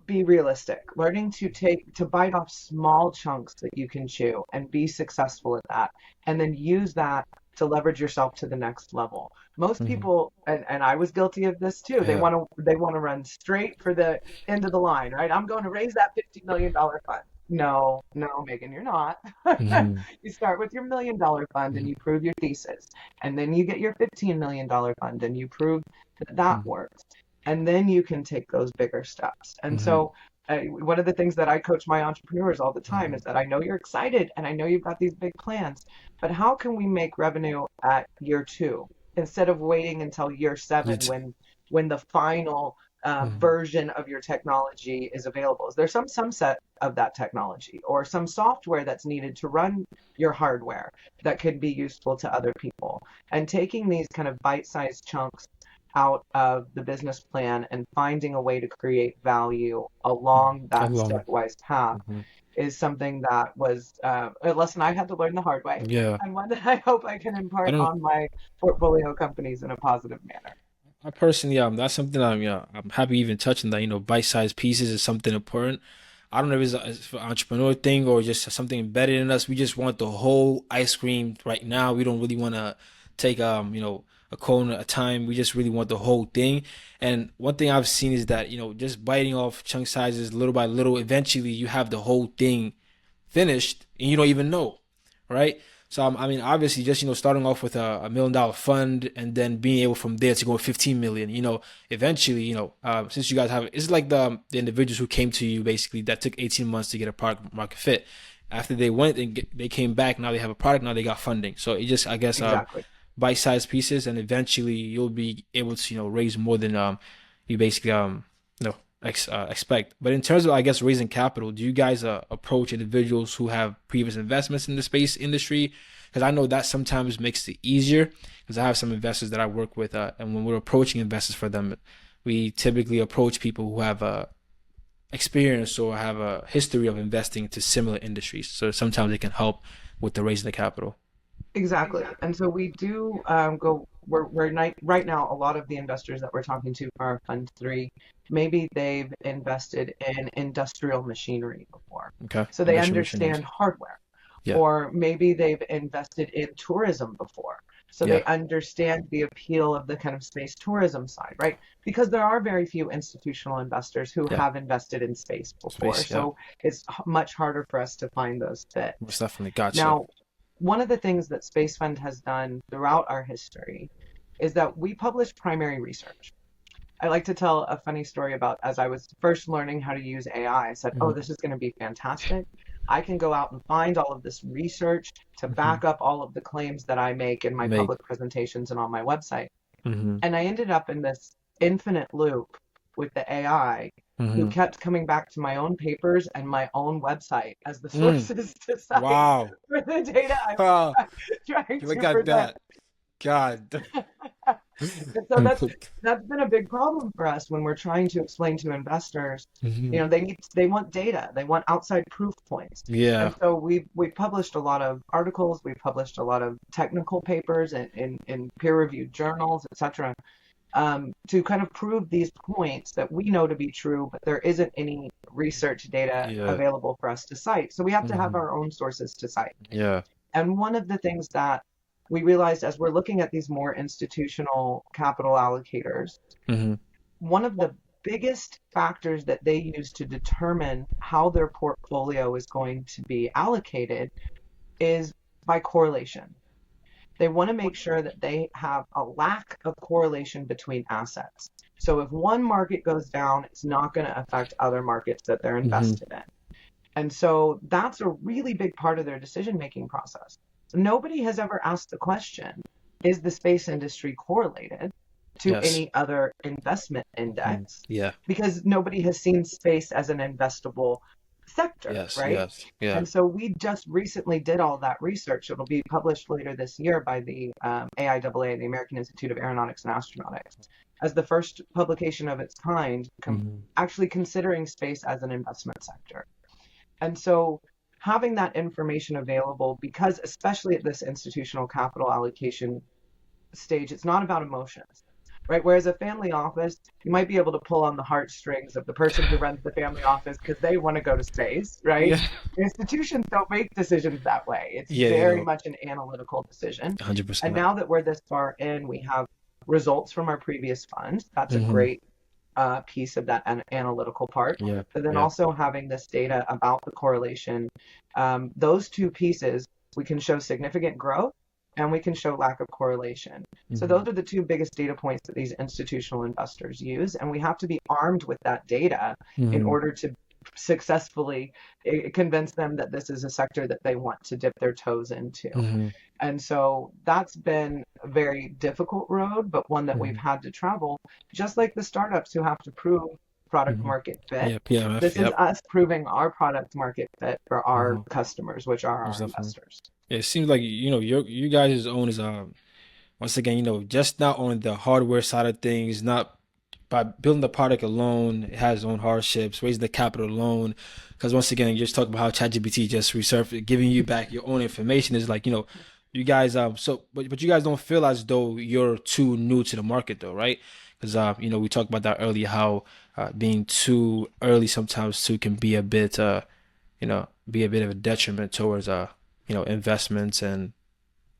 be realistic, learning to bite off small chunks that you can chew and be successful at that, and then use that to leverage yourself to the next level. Most Hmm. people, and I was guilty of this too, Yeah. they want to run straight for the end of the line, right? I'm going to raise that $50 million fund. No, no, Megan, you're not. Hmm. You start with your $1 million fund and Hmm. you prove your thesis. And then you get your $15 million fund and you prove that that works. And then you can take those bigger steps. And Hmm. so, one of the things that I coach my entrepreneurs all the time Hmm. is that I know you're excited and I know you've got these big plans, but how can we make revenue at year 2 instead of waiting until year You 7 t- when the final Mhm. version of your technology is available? Is there some subset of that technology or some software that's needed to run your hardware that could be useful to other people? And taking these kind of bite-sized chunks out of the business plan and finding a way to create value along that Along. stepwise path Hmm. is something that was a lesson I had to learn the hard way, Yeah. and one that I hope I can I impart don't. on my portfolio companies in a positive manner. I personally, that's something I'm happy even touching that. Bite-sized pieces is something important. I don't know if it's an entrepreneur thing or just something embedded in us. We just want the whole ice cream right now. We don't really want to take a cone at a time. We just really want the whole thing. And one thing I've seen is that just biting off chunk sizes little by little, eventually you have the whole thing finished and you don't even know, right? So I mean, obviously, just starting off with a $1 million fund and then being able from there to go 15 million. Eventually, since you guys have, it's like the individuals who came to you basically that took 18 months to get a product market fit. After they went and they came back, now they have a product, now they got funding. So it just, I guess, Exactly. bite-sized pieces, and eventually you'll be able to raise more than you basically expect. But in terms of, I guess, raising capital, do you guys approach individuals who have previous investments in the space industry? Because I know that sometimes makes it easier. Because I have some investors that I work with, and when we're approaching investors for them, we typically approach people who have experience or have a history of investing into similar industries. So sometimes it can help with the raising the capital. Exactly. And so we do right now, a lot of the investors that we're talking to for our Fund 3, maybe they've invested in industrial machinery before. Okay, So they industrial machinery. understand hardware. Yeah. Or maybe they've invested in tourism before. So they Yeah. understand the appeal of the kind of space tourism side, right? Because there are very few institutional investors who Yeah. have invested in space before. Space. Yeah. So it's much harder for us to find those Most fits. definitely. Gotcha. Now, one of the things that SpaceFund has done throughout our history is that we publish primary research. I like to tell a funny story about as I was first learning how to use AI. I said, "Oh, Hmm. this is going to be fantastic. I can go out and find all of this research to Hmm. back up all of the claims that I make in my Make. public presentations and on my website." Hmm. And I ended up in this infinite loop with the AI who Hmm. kept coming back to my own papers and my own website as the Mm. sources to cite Wow. for the data I was Ah, trying look to at present. that. God. And so that's been a big problem for us when we're trying to explain to investors, Hmm. they want data, they want outside proof points. Yeah. And so we've published a lot of articles, we've published a lot of technical papers in peer-reviewed journals, etc., to kind of prove these points that we know to be true, but there isn't any research data Yeah. available for us to cite. So we have to have Hmm. our own sources to cite. Yeah. And one of the things that we realized as we're looking at these more institutional capital allocators, Hmm. one of the biggest factors that they use to determine how their portfolio is going to be allocated is by correlation. They want to make sure that they have a lack of correlation between assets. So if one market goes down, it's not going to affect other markets that they're Hmm. invested in. And so that's a really big part of their decision-making process. Nobody has ever asked the question, is the space industry correlated to Yes. any other investment Hmm. index? Yeah. Because nobody has seen space as an investable sector, Yes. right? Yes. Yeah. And so we just recently did all that research. It'll be published later this year by the AIAA, the American Institute of Aeronautics and Astronautics. as the first publication of its kind, Hmm. actually considering space as an investment sector. And so having that information available, because especially at this institutional capital allocation stage, it's not about emotions, right? Whereas a family office, you might be able to pull on the heartstrings of the person who runs the family office because they want to go to space, right? Yeah. Institutions don't make decisions that way. It's Yeah, they very don't. much an analytical decision. And 100%. now that we're this far in, we have results from our previous fund. That's a Hmm. great piece of that analytical part. Yeah, But then yeah. also having this data about the correlation, those two pieces, we can show significant growth and we can show lack of correlation. So Hmm. those are the two biggest data points that these institutional investors use, and we have to be armed with that data in Hmm. order to successfully convince them that this is a sector that they want to dip their toes into. Hmm. And so that's been a very difficult road, but one that we've Hmm. had to travel, just like the startups who have to prove product Hmm. market fit. Yeah, PMF. This is Yep. us proving our product market fit for our Hmm. customers, which are Most our definitely. investors. Yeah, it seems like you guys' own is once again, just not on the hardware side of things, not by building the product alone, it has its own hardships, raising the capital alone. Because once again, you just talk about how ChatGPT just resurfaced, giving you back your own information is like, you guys, but you guys don't feel as though you're too new to the market though, right? Because, we talked about that earlier, how being too early sometimes too can be a bit, be a bit of a detriment towards, investments and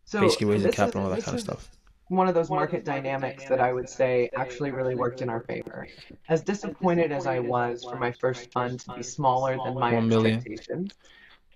So basically raising this is capital and all that this kind of is stuff. one of those market dynamics that I would say actually really worked in our favor. As disappointed as I was for my first fund to be smaller than my 1 million. expectations,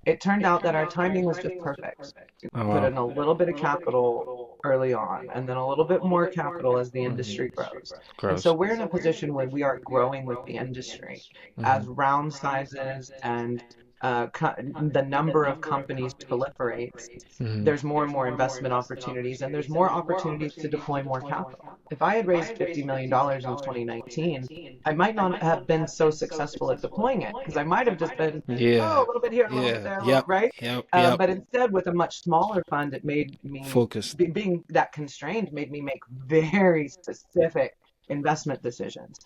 it turned out that our timing was just perfect. We Oh put wow. in a little bit of capital early on, and then a little bit more capital as the Mhm. industry grows. And so Gross. we're in a position where we are growing with the industry as Hmm. round sizes and the number of companies proliferates. Hmm. There's more and more investment opportunities, and there's more opportunities to deploy more capital. If I had raised $50 million in 2019, I might not have been so successful at deploying it because I might have just been, oh, Yeah. a little bit here, a little bit Yeah. there, a little, Yep. right? Yep. Yep. But instead, with a much smaller fund, it made me, Focused. being that constrained, made me make very specific investment decisions.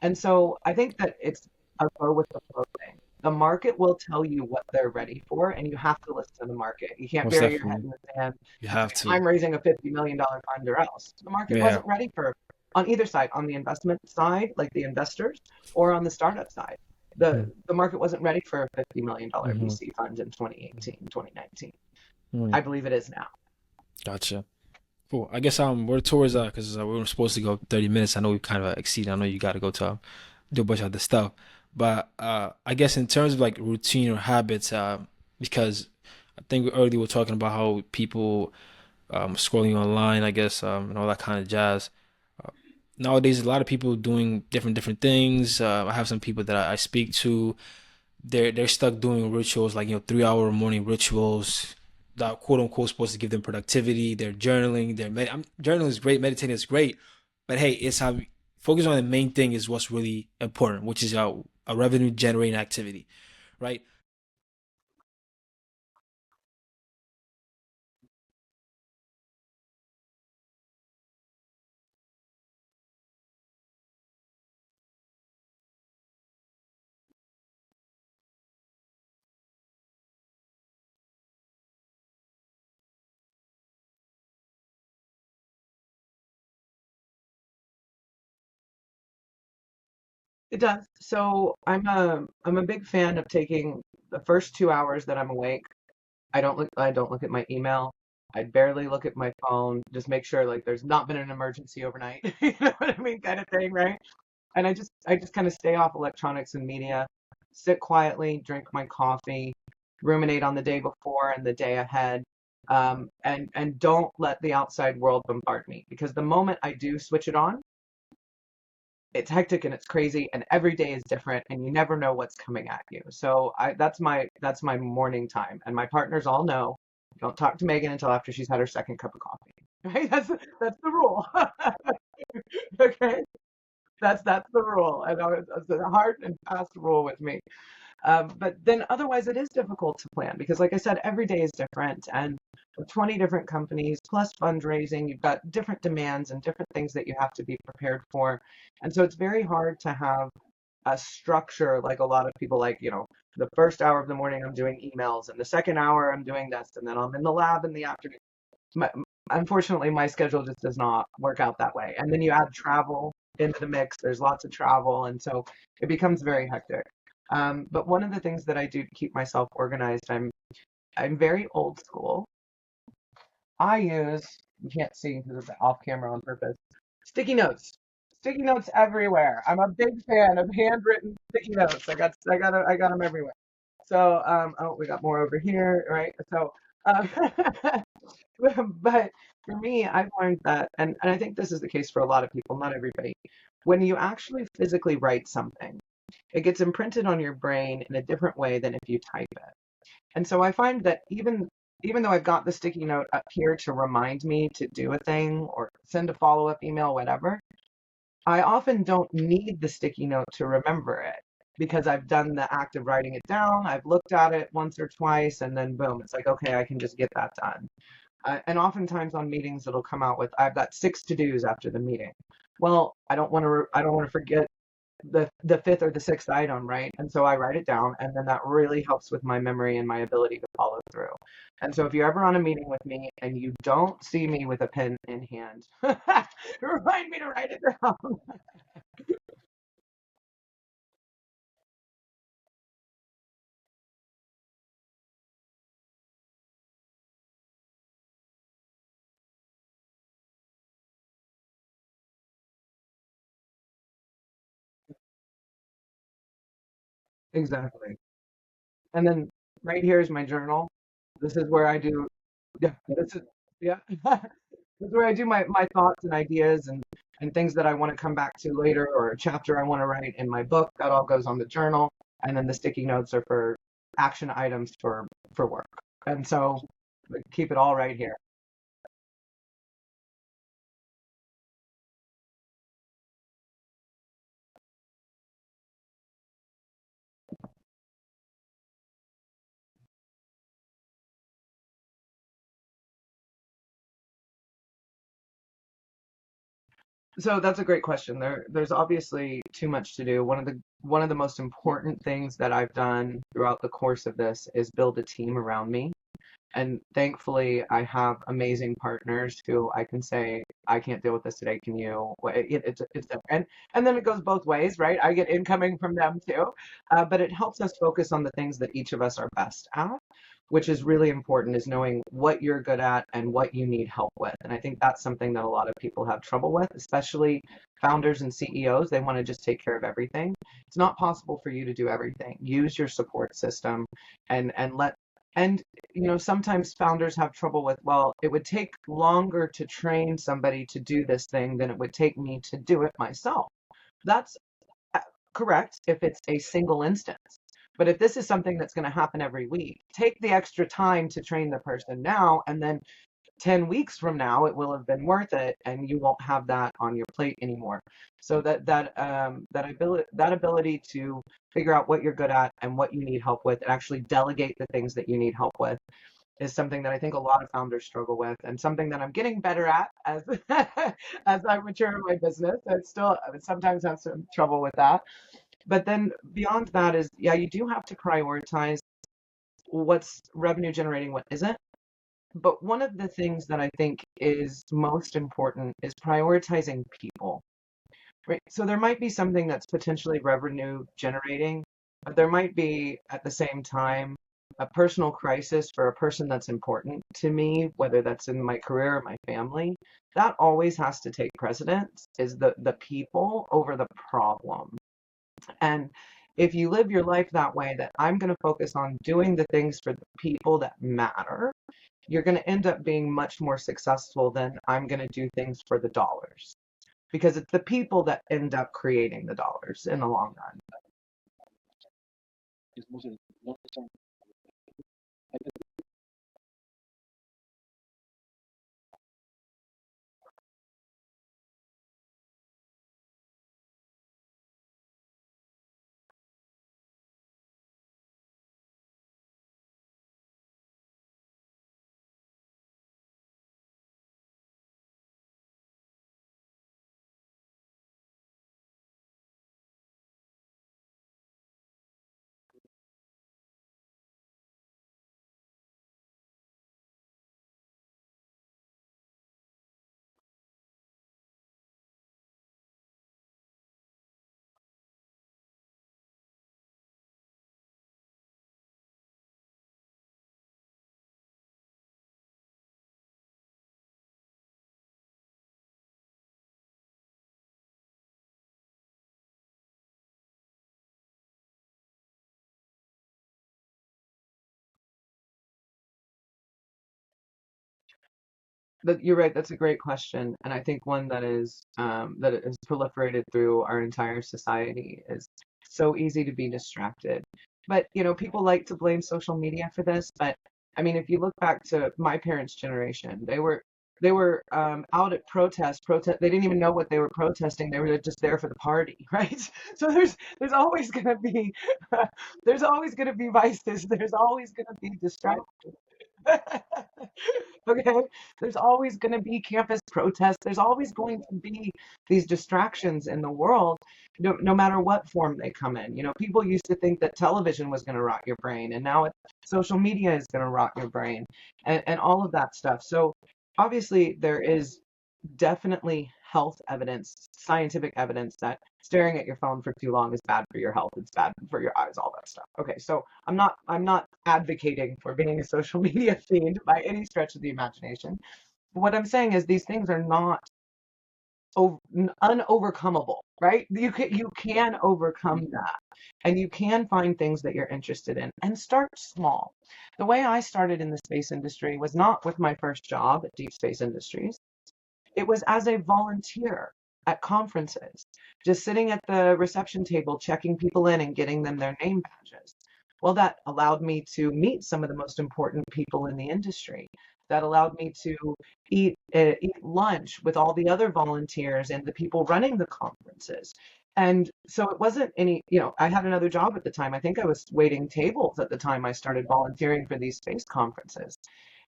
And so I think that it's a go with the flow thing. The market will tell you what they're ready for, and you have to listen to the market. You can't Most bury your head definitely. in the sand You and say, have to. I'm raising a $50 million fund or else. The market Yeah. wasn't ready for, on either side, on the investment side, like the investors, or on the startup side. The market wasn't ready for a $50 million Mm-hmm. VC fund in 2018, 2019. Mm. I believe it is now. Gotcha. Cool. I guess we're towards because we were supposed to go 30 minutes. I know we kind of exceeded. I know you got to go to do a bunch of other stuff. But I guess in terms of like routine or habits, because I think earlier we were talking about how people scrolling online, I guess, and all that kind of jazz. Uh, Nowadays, a lot of people doing different things. I have some people that I speak to. They're stuck doing rituals like 3 hour morning rituals that quote unquote supposed to give them productivity. They're journaling. Journaling is great. Meditating is great, but hey, it's how focus on the main thing is what's really important, which is a revenue generating activity, right? It does. So I'm a big fan of taking the first 2 hours that I'm awake. I don't look at my email. I barely look at my phone. Just make sure like there's not been an emergency overnight. You know what I mean, kind of thing, right? And I just kind of stay off electronics and media, sit quietly, drink my coffee, ruminate on the day before and the day ahead, and don't let the outside world bombard me. Because the moment I do switch it on, it's hectic and it's crazy, and every day is different, and you never know what's coming at you. So that's my morning time, and my partners all know. Don't talk to Megan until after she's had her second cup of coffee. Right? That's the rule. Okay. That's the rule, and it's a hard and fast rule with me. But then otherwise, it is difficult to plan because, like I said, every day is different. And with 20 different companies plus fundraising, you've got different demands and different things that you have to be prepared for. And so it's very hard to have a structure like a lot of people like, the first hour of the morning I'm doing emails and the second hour I'm doing this and then I'm in the lab in the afternoon. My, Unfortunately, my schedule just does not work out that way. And then you add travel into the mix. There's lots of travel, and so it becomes very hectic. But one of the things that I do to keep myself organized, I'm very old school. I use, you can't see because it's off camera on purpose, sticky notes. Sticky notes everywhere. I'm a big fan of handwritten sticky notes. I got them everywhere. So, oh, we got more over here, right? So, um, but for me, I've learned that, and I think this is the case for a lot of people, not everybody. When you actually physically write something, it gets imprinted on your brain in a different way than if you type it. And so I find that even though I've got the sticky note up here to remind me to do a thing or send a follow-up email, whatever, I often don't need the sticky note to remember it because I've done the act of writing it down. I've looked at it once or twice, and then boom, it's like, okay, I can just get that done. And oftentimes on meetings, it'll come out with, I've got 6 to-dos after the meeting. Well, I don't want to forget the fifth or the sixth item, right? And so I write it down, and then that really helps with my memory and my ability to follow through. And so if you're ever on a meeting with me and you don't see me with a pen in hand, remind me to write it down. Exactly. And then right here is my journal. This is where I do, yeah, this is, yeah. This is where I do my thoughts and ideas and things that I want to come back to later or a chapter I want to write in my book. That all goes on the journal. And then the sticky notes are for action items for work. And so we keep it all right here. So that's a great question. There's obviously too much to do. One of the most important things that I've done throughout the course of this is build a team around me. And thankfully, I have amazing partners who I can say, I can't deal with this today. Can you? It's and then it goes both ways, right? I get incoming from them too, but it helps us focus on the things that each of us are best at, which is really important, is knowing what you're good at and what you need help with. And I think that's something that a lot of people have trouble with, especially founders and CEOs. They want to just take care of everything. It's not possible for you to do everything. Use your support system and let and sometimes founders have trouble with, well, it would take longer to train somebody to do this thing than it would take me to do it myself. That's uh, correct if it's a single instance. But if this is something that's going to happen every week, take the extra time to train the person now, and then 10 weeks from now it will have been worth it and you won't have that on your plate anymore. So that ability to figure out what you're good at and what you need help with and actually delegate the things that you need help with is something that I think a lot of founders struggle with, and something that I'm getting better at as as I mature in my business. I sometimes have some trouble with that. But then beyond that is, yeah, you do have to prioritize what's revenue generating, what isn't. But one of the things that I think is most important is prioritizing people, right? So there might be something that's potentially revenue generating, but there might be at the same time a personal crisis for a person that's important to me, whether that's in my career or my family. That always has to take precedence, is the people over the problem. And if you live your life that way, that I'm going to focus on doing the things for the people that matter, you're going to end up being much more successful than I'm going to do things for the dollars, because it's the people that end up creating the dollars in the long run. You're right. That's a great question, and I think one that has proliferated through our entire society is so easy to be distracted. But people like to blame social media for this. But I mean, if you look back to my parents' generation, they were out at protest. They didn't even know what they were protesting. They were just there for the party, right? So there's always gonna be there's always gonna be vices. There's always gonna be distractions. Okay, there's always going to be campus protests. There's always going to be these distractions in the world, no matter what form they come in. People used to think that television was going to rot your brain, and now social media is going to rot your brain, and all of that stuff. So obviously, there is definitely health evidence, scientific evidence that staring at your phone for too long is bad for your health. It's bad for your eyes, all that stuff. Okay, so I'm not advocating for being a social media fiend by any stretch of the imagination. What I'm saying is these things are not unovercomable, right? You can overcome that, and you can find things that you're interested in and start small. The way I started in the space industry was not with my first job at Deep Space Industries. It was as a volunteer at conferences, just sitting at the reception table, checking people in and getting them their name badges. Well, that allowed me to meet some of the most important people in the industry. That allowed me to eat lunch with all the other volunteers and the people running the conferences. And so it wasn't I had another job at the time. I think I was waiting tables at the time I started volunteering for these space conferences.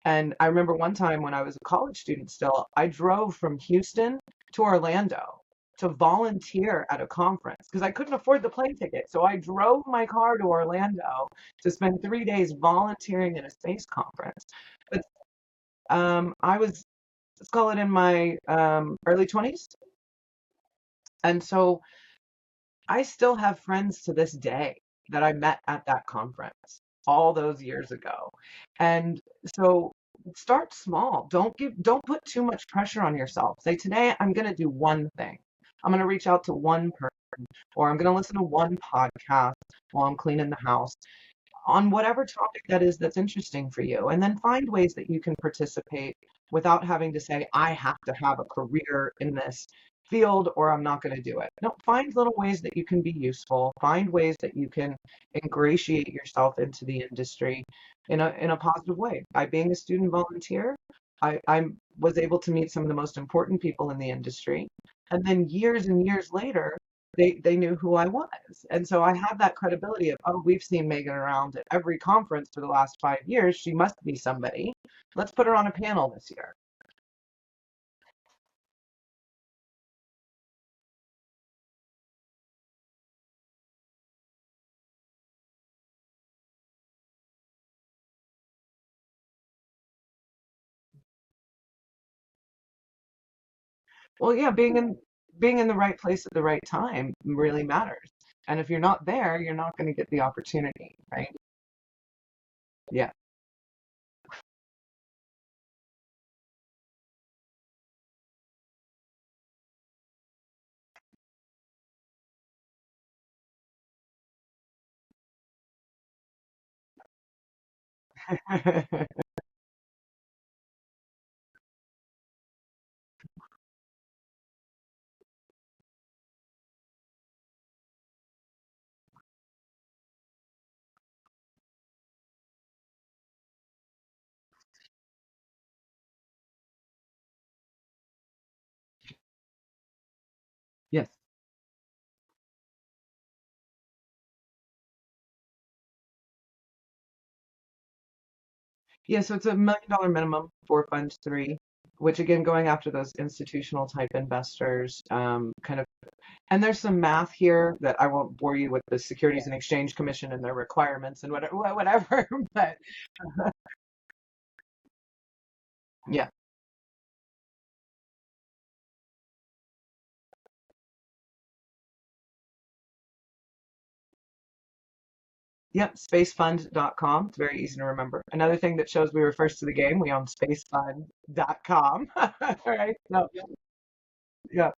And I remember one time when I was a college student still, I drove from Houston to Orlando to volunteer at a conference because I couldn't afford the plane ticket. So I drove my car to Orlando to spend 3 days volunteering at a space conference. But I was, let's call it in my early 20s. And so I still have friends to this day that I met at that conference all those years ago. And so start small. Don't put too much pressure on yourself. Say today I'm going to do one thing. I'm going to reach out to one person, or I'm going to listen to one podcast while I'm cleaning the house on whatever topic that is that's interesting for you, and then find ways that you can participate without having to say, I have to have a career in this field or I'm not going to do it. No, find little ways that you can be useful, find ways that you can ingratiate yourself into the industry in a positive way. By being a student volunteer, I was able to meet some of the most important people in the industry. And then years and years later, they knew who I was. And so I have that credibility of, oh, we've seen Megan around at every conference for the last 5 years. She must be somebody. Let's put her on a panel this year. Well, yeah, being in the right place at the right time really matters. And if you're not there, you're not going to get the opportunity, right? Yeah. Yes. Yeah, so it's $1 million minimum for Fund 3, which again, going after those institutional type investors, kind of, and there's some math here that I won't bore you with the Securities and Exchange Commission and their requirements and whatever, but yeah. Yep, spacefund.com. It's very easy to remember. Another thing that shows we were first to the game, we own spacefund.com. All right. So, yeah.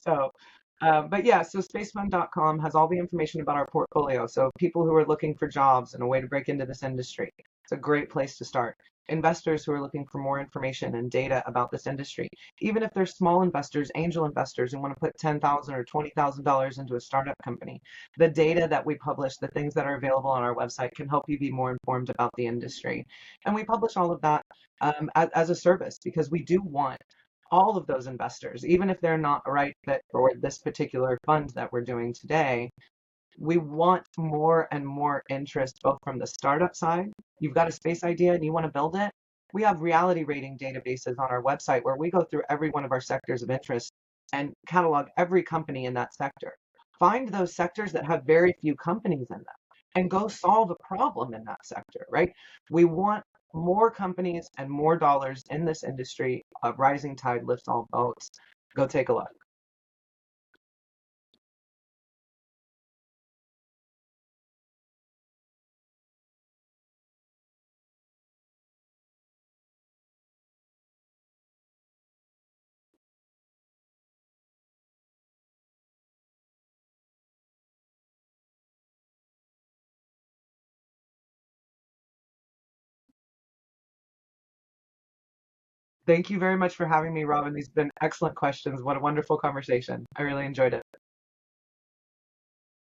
So, but yeah, so spacefund.com has all the information about our portfolio. So people who are looking for jobs and a way to break into this industry. It's a great place to start. Investors who are looking for more information and data about this industry, even if they're small investors, angel investors who want to put $10,000 or $20,000 into a startup company, the data that we publish, the things that are available on our website can help you be more informed about the industry. And we publish all of that as a service because we do want all of those investors, even if they're not a right fit for this particular fund that we're doing today, we want more and more interest both from the startup side. You've got a space idea and you want to build it. We have reality rating databases on our website where we go through every one of our sectors of interest and catalog every company in that sector. Find those sectors that have very few companies in them and go solve a problem in that sector, right? We want more companies and more dollars in this industry. A rising tide lifts all boats. Go take a look. Thank you very much for having me, Robin. These have been excellent questions. What a wonderful conversation. I really enjoyed it.